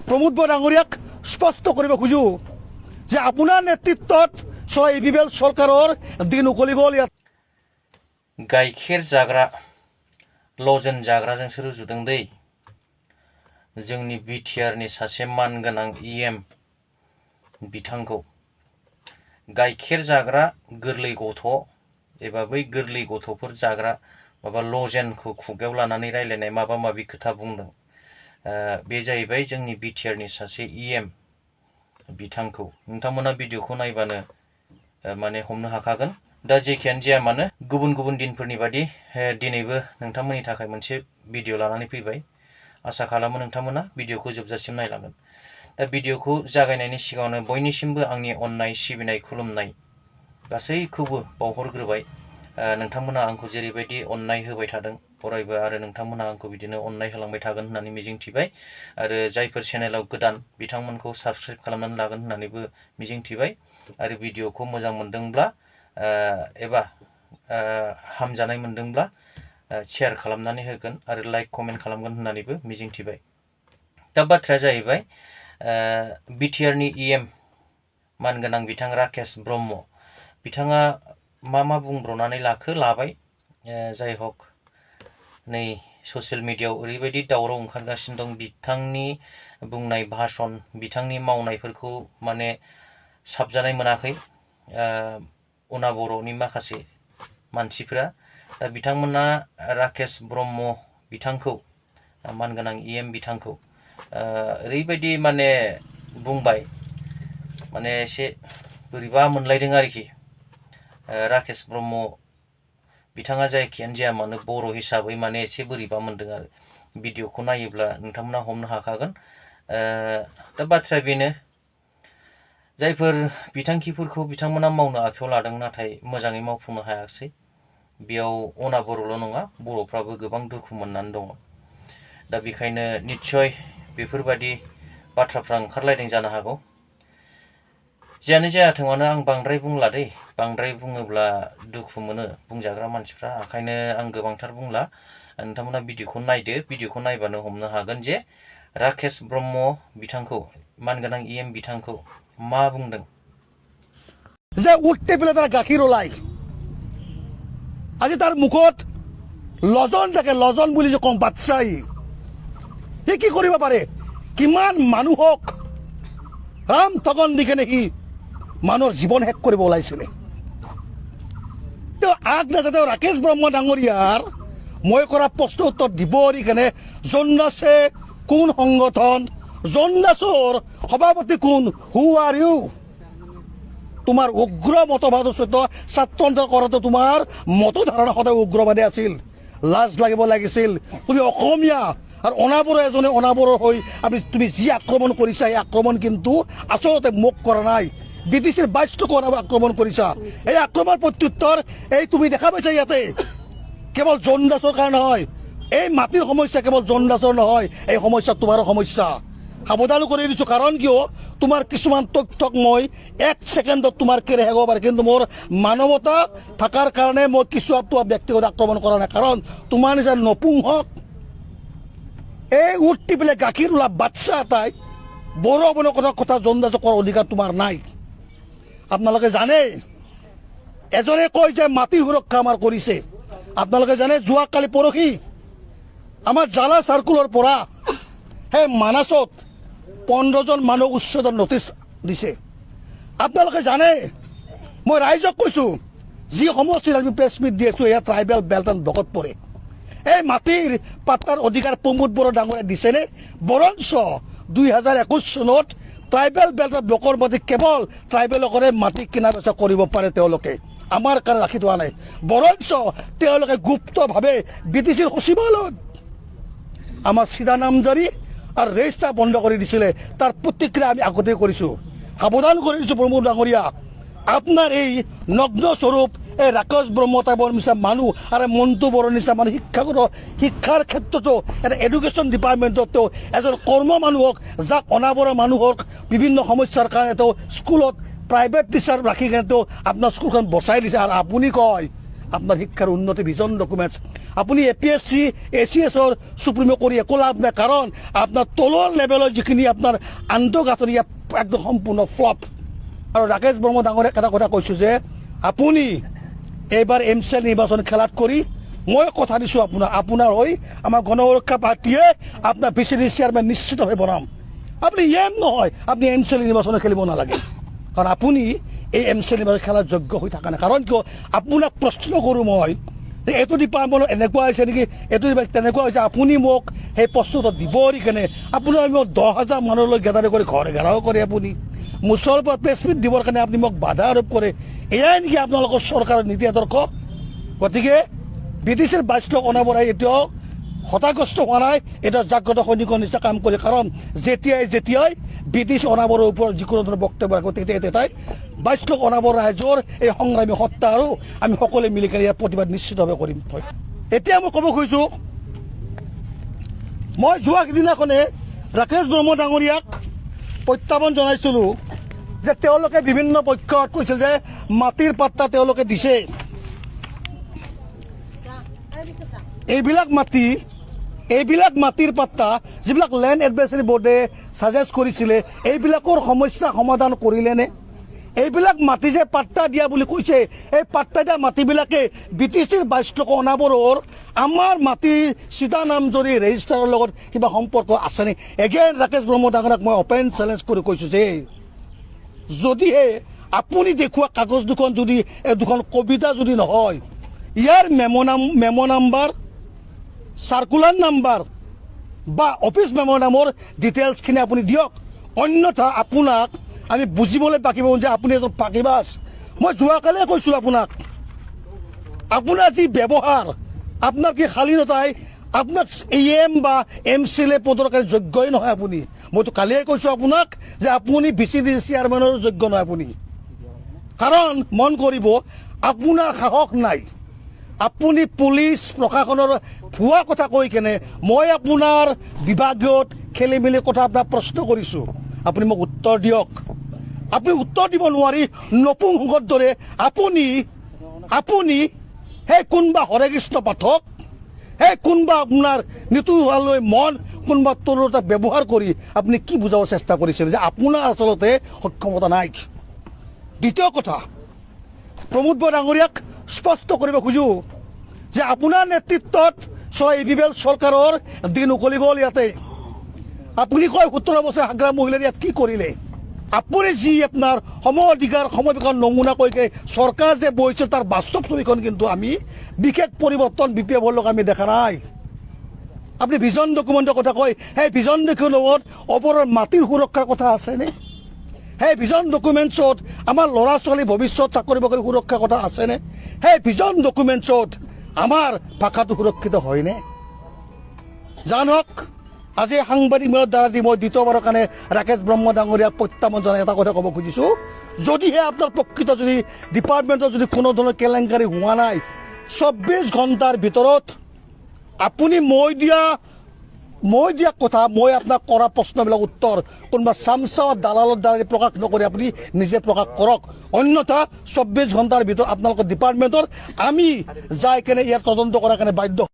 প্ৰমোদ বৰা ডাঙৰীয়াক স্পষ্ট কৰিব খোজো যে আপোনাৰ নেতৃত্বত চলা APPL চৰকাৰৰ দিন উকলি গ'ল। ইয়াত गाइखेर जाग्रा लजेन जाग्राजोंसो रुजुदों दै जोंनि बिटिआरनि सासे मानगोनां EM बिथांखौ गाइखेर जाग्रा गोरलै गथ' एबा बै गोरलै गथ'फोर जाग्रा माबा लजेनखौ खुगायाव लानानै रायलायनाय माबा माबि खोथा बुंदों। बे जाहैबाय जोंनि बिटिआरनि सासे EM बिथांखौ नोंथांमोना भिडिअखौ नायबानो माने हमनो हाखागोन। दा जेखियानो जाया मानो गुबुन गुबुन दिनफोरनि बादि दिनैबो नोंथांमोननि थाखाय मोनसे भिडिअ लानानै फैबाय। आसा खालामो नोंथांमोना भिडिअखौ जोबजासिम नायलांगोन। दा भिडिअखौ जागायनायनि सिगाङावनो बयनिसिमबो आंनि अननाय सिबिनाय खुलुमनाय गासैखौबो बावहरग्रोबाय। नोंथांमोना आंखौ जेरैबायदि अननाय होबाय थादों अरायबो आरो नोंथांमोना आंखौ बिदिनो अननाय होलांबाय थागोन होननानै मिजिंथिबाय। आरो जायफोर चेनेलाव गोदान बिथांमोनखौ साबस्क्राइब खालामनानै लागोन होननानैबो मिजिंथिबाय। आरो भिडिअखौ मोजां मोनदोंब्ला एबा हामजानाय मोनदोंब्ला शेयार खालामनानै होगोन आरो लाइक कमेन्ट खालामगोन होननानैबो मिजिंथिबाय। दा बाथ्राया जाहैबाय बिटिआरनि EM मानगोनां बिथां राकेश ब्रह्म बिथाङा मा बुंब्रनानै लाबाय। जाय हक नै ससियेल मिडियायाव ओरैबायदि दावराव ओंखारगासिनो दं बिथांनि बुंनाय भाषण बिथांनि मावनायफोरखौ माने साबजानाय मोनाखै उना बर'नि माखासे मानसिफोरा। दा बिथांमोना राकेश ब्रह्म बिथांखौ मानगोनां EM बिथांखौ ओरैबायदि माने बुंबाय माने एसे बोरैबा मोनलायदों आरोखि। राकेश ब्रह्म बिथाङा जायखियानो जाया मानो बर' हिसाबै माने एसे बोरैबा मोनदों आरो भिडिअखौ नायोब्ला नोंथांमोना हमनो हाखागोन। दा बाथ्राया बेनो जायफोर बिथांखिफोरखौ बिथांमोना मावनो आखायाव लादों नाथाय मोजाङै मावफुंनो हायाखिसै। बेयाव अना बर'ल' नङा बर'फ्राबो गोबां दुखु मोननानै दङ। दा बेखायनो निस्सय बेफोरबायदि बाथ्राफ्रा ओंखारलायदों जानो हागौ। जियानो जायाथों मानो आं बांद्राय बुंला दै बांद्राय बुङोब्ला दुखु मोनो बुंजाग्रा मानसिफ्रा। ओंखायनो आं गोबांथार बुंला। नोंथांमोना भिडिअखौ नायदो। भिडिअखौ नायबानो हमनो हागोन जे राकेश ब्रह्म बिथांखौ मानगोनां EM बिथांखौ मा बुंदों। যে উঠতে পেলাই তাৰ গাখীৰ ওলাই আজি তাৰ মুখত লজন থাকে লজন বুলি যে কম বাচ্চাই সি কি কৰিব পাৰে কিমান মানুহক ৰাম ঠগন দি কেনে সি মানুহৰ জীৱন শেষ কৰিব ওলাইছিলে। তেওঁ আগ নাযাতে ৰাকেশ ব্ৰহ্ম ডাঙৰীয়াৰ মই কৰা প্ৰশ্ন উত্তৰ দিব কেনে জোনদাসে কোন সংগঠন জোনদাসৰ সভাপতি কোন হু আৰ ইউ তোমাৰ উগ্ৰ মতবাদৰ সৈতে ছাত্ৰ কৰাটো তোমাৰ মতধাৰণা সদায় উগ্ৰবাদী আছিল। লাজ লাগিব লাগিছিল। তুমি অসমীয়া আৰু অনাবৰৰ এজনে অনাবৰৰ হৈ তুমি যি আক্ৰমণ কৰিছা এই আক্ৰমণ কিন্তু আচলতে মোক কৰা নাই BTCৰ 22টোকো আক্ৰমণ কৰিছা। এই আক্ৰমণ প্ৰত্যুত্তৰ এই তুমি দেখা পাইছা ইয়াতে কেৱল জোনদাসৰ কাৰণে নহয়। এই মাটিৰ সমস্যা কেৱল জোনদাসৰ নহয় এই সমস্যা তোমাৰো সমস্যা। সাৱধান কৰি দিছোঁ কাৰণ কিয় তোমাৰ কিছুমান তথ্যক মই 1 ছেকেণ্ডত তোমাৰ কেৰে হেৰাব পাৰে কিন্তু মোৰ মানৱতা থকাৰ কাৰণে মই কিছু ব্যক্তিগত আক্ৰমণ কৰা নাই। কাৰণ তোমাৰ নিচিনা নপুংসক এই উঠি পেলাই গাখীৰ ওলা বাচ্চা এটাই বড়ো বনৰ কথা জোনদাসক কৰাৰ অধিকাৰ তোমাৰ নাই। আপোনালোকে জানে এজনে কয় যে মাটি সুৰক্ষা আমাৰ কৰিছে। আপোনালোকে জানে যোৱাকালি পৰহি আমাৰ জালা চাৰ্কুলৰ পৰা সেই মানাছত 15জন মানুহ উচ্ছেদৰ নটিচ দিছে। আপোনালোকে জানে মই ৰাইজক কৈছোঁ যি সমষ্টিত আমি প্ৰেছ মিট দি আছোঁ এয়া ট্ৰাইবেল বেল্ট এণ্ড ব্লকত পৰে। এই মাটিৰ পাট্টাৰ অধিকাৰ প্ৰমোদ বৰা ডাঙৰীয়াই দিছেনে বৰঞ্চ 2021 চনত ট্ৰাইবেল বেল্ট এণ্ড ব্লকৰ মাটি কেৱল ট্ৰাইবেলসকলে মাটি কিনা বেচা কৰিব পাৰে। তেওঁলোকে আমাৰ কাৰণে ৰাখি থোৱা নাই বৰঞ্চ তেওঁলোকে গুপ্তভাৱে BTCৰ সচিবালয়ত আমাৰ চিধা নামজাৰি আৰু ৰেজিষ্টাৰ বন্ধ কৰি দিছিলে। তাৰ প্ৰতিক্ৰিয়া আমি আগতে কৰিছোঁ। সাৱধান কৰি দিছোঁ প্ৰমোদ ডাঙৰীয়া আপোনাৰ এই নগ্ন স্বৰূপ এই ৰাকেশ ব্ৰহ্ম টাইপৰ নিচিনা মানুহ আৰু মন্টু বড়োৰ নিচিনা মানুহ শিক্ষাৰ ক্ষেত্ৰতো এটা এডুকেশ্যন ডিপাৰ্টমেণ্টতো এজন কৰ্ম মানুহক যাক অনাবৰা মানুহক বিভিন্ন সমস্যাৰ কাৰণে তেওঁ স্কুলত প্ৰাইভেট টিচাৰ ৰাখি কিনে তেওঁ আপোনাৰ স্কুলখন বচাই দিছে। আৰু আপুনি কয় আপোনাৰ শিক্ষাৰ উন্নতি ভিজন ডকুমেণ্টছ আপুনি APSC ACSৰ সুপ্ৰিমো কৰি একো লাভ নাই কাৰণ আপোনাৰ তলৰ লেভেলৰ যিখিনি আপোনাৰ আন্তঃগাঁথনি একদম সম্পূৰ্ণ ফ্লপ আৰু ৰাকেশ বৰ্মা ডাঙৰে এটা কথা কৈছোঁ যে আপুনি এইবাৰ MCL নিৰ্বাচন খেলাত কৰি মই কথা দিছোঁ আপোনাৰ হৈ আমাৰ গণ সুৰক্ষা পাৰ্টীয়ে আপোনাৰ VCD চেয়াৰমেন নিশ্চিতভাৱে বনাম আপুনি নহয় আপুনি MCL নিৰ্বাচনে খেলিব নালাগে কাৰণ আপুনি এই MCL নিৰ্বাচন খেলাৰ যোগ্য হৈ থকা নাই কাৰণ কিয় আপোনাক প্ৰশ্ন কৰোঁ মই এইটো ডিপাৰ্টমেণ্টত এনেকুৱা হৈছে নেকি এইটো তেনেকুৱা হৈছে আপুনি মোক সেই প্ৰশ্নটো দিব কেনে আপুনি মোক 10,000 মানুহলৈ গেদাৰি কৰি ঘৰে ঘেৰাও কৰে আপুনি মুছলৰ পৰা প্ৰেছ মিট দিবৰ কাৰণে আপুনি মোক বাধা আৰোপ কৰে এয়াই নেকি আপোনালোকৰ চৰকাৰৰ নীতি আদৰ্শ গতিকে BTCৰ 22 লাখ অনাবৰাই এতিয়াও হতাগ্ৰস্ত হোৱা নাই এটা জাগ্ৰত সৈনিকৰ নিচিনা কাম কৰে কাৰণ যেতিয়াই BTC অনাবৰৰ ওপৰত যিকোনো ধৰণৰ বক্তব্য ৰাখোঁ তেতিয়াই 22 লাখ অনাবৰ ৰাইজৰ এই সংগ্ৰামী সত্তা আৰু আমি সকলোৱে মিলি কেনে ইয়াৰ প্ৰতিবাদ নিশ্চিতভাৱে কৰিম এতিয়া মই ক'ব খুজিছোঁ মই যোৱা দিনাখনে ৰাকেশ বৰ্মা ডাঙৰীয়াক প্ৰত্যাহ্বান জনাইছিলোঁ যে তেওঁলোকে বিভিন্ন পক্ষত কৈছিল যে মাটিৰ পাত্তা তেওঁলোকে দিছে এইবিলাক মাটিৰ পাত্তা যিবিলাক লেণ্ড এডভাইজৰী বোৰ্ডে ছাজেষ্ট কৰিছিলে এইবিলাকৰ সমস্যা সমাধান কৰিলেনে এইবিলাক মাটি যে পাত্তা দিয়া বুলি কৈছে এই পাত্তা দিয়া মাটিবিলাকে BTCৰ 22 লাখ অনাবৰৰ আমাৰ মাটি চিধা নামজৰি ৰেজিষ্টাৰৰ লগত কিবা সম্পৰ্ক আছেনে এগেইন ৰাকেশ বৰ্মা ডাঙৰীয়াক মই অপেন চেলেঞ্জ কৰি কৈছোঁ যে যদিহে আপুনি দেখুওৱা কাগজ দুখন যদি দুখন কবিতা যদি নহয় ইয়াৰ মেমো নাম্বাৰ সাৰ্কুলাৰ নাম্বাৰ বা অফিস মেমোৰাণ্ডামৰ ডিটেইলছখিনি আপুনি দিয়ক অন্যথা আপোনাক আমি বুজিবলৈ বাকী পাব যে আপুনি এজন ফাঁকিবাজ মই যোৱাকালে কৈছোঁ আপোনাৰ যি ব্যৱহাৰ আপোনাৰ কি শালীনতাই আপোনাক AM বা MCL পদৰ কাৰণে যোগ্যই নহয় আপুনি মইতো কালিয়ে কৈছোঁ আপোনাক যে আপুনি VCD চেয়াৰমেনৰ যোগ্য নহয় আপুনি কাৰণ মন কৰিব আপোনাৰ সাহস নাই আপুনি পুলিচ প্ৰশাসনৰ ভুৱা কথা কৈ কেনে মই আপোনাৰ বিভাগত খেলি মেলি কথা আপোনাক প্ৰশ্ন কৰিছোঁ আপুনি মোক উত্তৰ দিয়ক আপুনি উত্তৰ দিব নোৱাৰি নপুংসকৰ দৰে আপুনি সেই কোনোবা হৰে কৃষ্ণ পাঠক সেই কোনোবা আপোনাৰ নীতু হোৱালৈ মন কোনোবা তৰুণতা ব্যৱহাৰ কৰি আপুনি কি বুজাব চেষ্টা কৰিছিল যে আপোনাৰ আচলতে সক্ষমতা নাই দ্বিতীয় কথা প্ৰমোদ বৰা ডাঙৰীয়াক স্পষ্ট কৰিব খোজোঁ যে আপোনাৰ নেতৃত্বত ABBL চৰকাৰৰ দিন উকলি গ'ল ইয়াতে আপুনি কয় 17 বছৰ হাগ্ৰা মহিলাৰ ইয়াত কি কৰিলে আপুনি যি আপোনাৰ সময় নমুনা কৈকে চৰকাৰ যে বহিছে তাৰ বাস্তৱ ছবিখন কিন্তু আমি বিশেষ পৰিৱৰ্তন BPF লগত আমি দেখা নাই আপুনি ভিজন ডকুমেণ্টৰ কথা কয় সেই ভিজন ডকুমেণ্টত ওপৰৰ মাটিৰ সুৰক্ষাৰ কথা আছেনে সেই ভিজন ডকুমেণ্টছত আমাৰ ল'ৰা ছোৱালী ভৱিষ্যত চাকৰি বাকৰি সুৰক্ষাৰ কথা আছেনে সেই ভিজন ডকুমেণ্টছত আমাৰ ভাষাটো সুৰক্ষিত হয়নে জানক আজি সাংবাদিক মেলৰ দ্বাৰা দি মই দ্বিতীয়বাৰৰ কাৰণে ৰাকেশ বৰ্মা ডাঙৰীয়াক প্ৰত্যাহ্বান জনাই এটা কথা ক'ব খুজিছোঁ যদিহে আপোনাৰ প্ৰকৃত যদি ডিপাৰ্টমেণ্টত যদি কোনো ধৰণৰ কেলেংকাৰী হোৱা নাই 24 ঘণ্টাৰ ভিতৰত আপুনি মই দিয়া কথা মই আপোনাক কৰা প্ৰশ্নবিলাক উত্তৰ কোনোবা চামচাৱা দালালৰ দ্বাৰা প্ৰকাশ নকৰি আপুনি নিজে প্ৰকাশ কৰক অন্যথা 24 ঘণ্টাৰ ভিতৰত আপোনালোকৰ ডিপাৰ্টমেণ্টৰ আমি যাই কেনে ইয়াৰ তদন্ত কৰাৰ কাৰণে বাধ্য